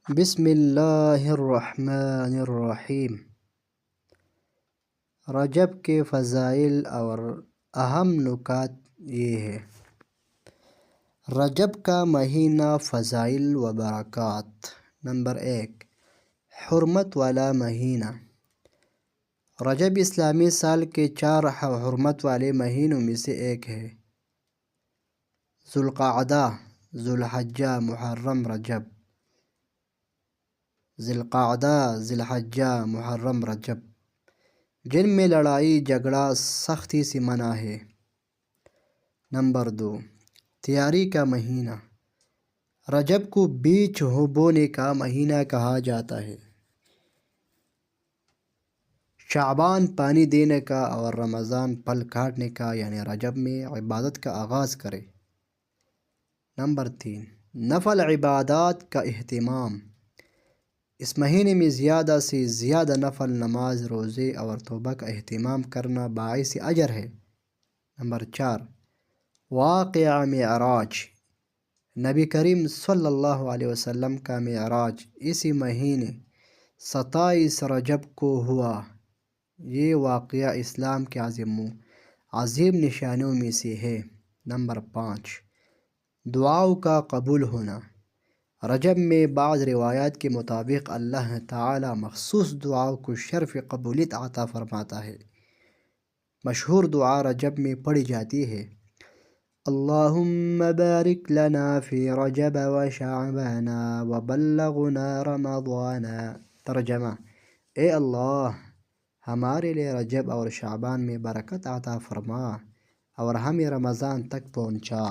بسم اللہ الرحمن الرحیم۔ رجب کے فضائل اور اہم نکات یہ ہے۔ رجب کا مہینہ، فضائل و برکات۔ نمبر 1، حرمت والا مہینہ۔ رجب اسلامی سال کے 4 حرمت والے مہینوں میں سے ایک ہے۔ ذوالقعدہ، ذوالحجہ، محرم، رجب۔ ذوالقعدہ، ذوالحجہ، محرم، رجب، جن میں لڑائی جھگڑا سختی سے منع ہے۔ نمبر 2، تیاری کا مہینہ۔ رجب کو بیج بونے کا مہینہ کہا جاتا ہے۔ شعبان پانی دینے کا اور رمضان پھل کاٹنے کا، یعنی رجب میں عبادت کا آغاز کرے۔ نمبر 3، نفل عبادات کا اہتمام۔ اس مہینے میں زیادہ سے زیادہ نفل نماز، روزے اور توبہ کا اہتمام کرنا باعث اجر ہے۔ نمبر 4، واقعہ معراج۔ نبی کریم صلی اللہ علیہ وسلم کا معراج اسی مہینے 27 رجب کو ہوا۔ یہ واقعہ اسلام کے عظیم نشانوں میں سے ہے۔ نمبر 5، دعاؤں کا قبول ہونا۔ رجب میں بعض روایات کے مطابق اللہ تعالی مخصوص دعاؤں کو شرف قبولیت عطا فرماتا ہے۔ مشہور دعا رجب میں پڑھی جاتی ہے: اللہم بارک لنا فی رجب و شعبان و بلغنا رمضان۔ ترجمہ: اے اللہ، ہمارے لیے رجب اور شعبان میں برکت عطا فرما اور ہمیں رمضان تک پہنچا۔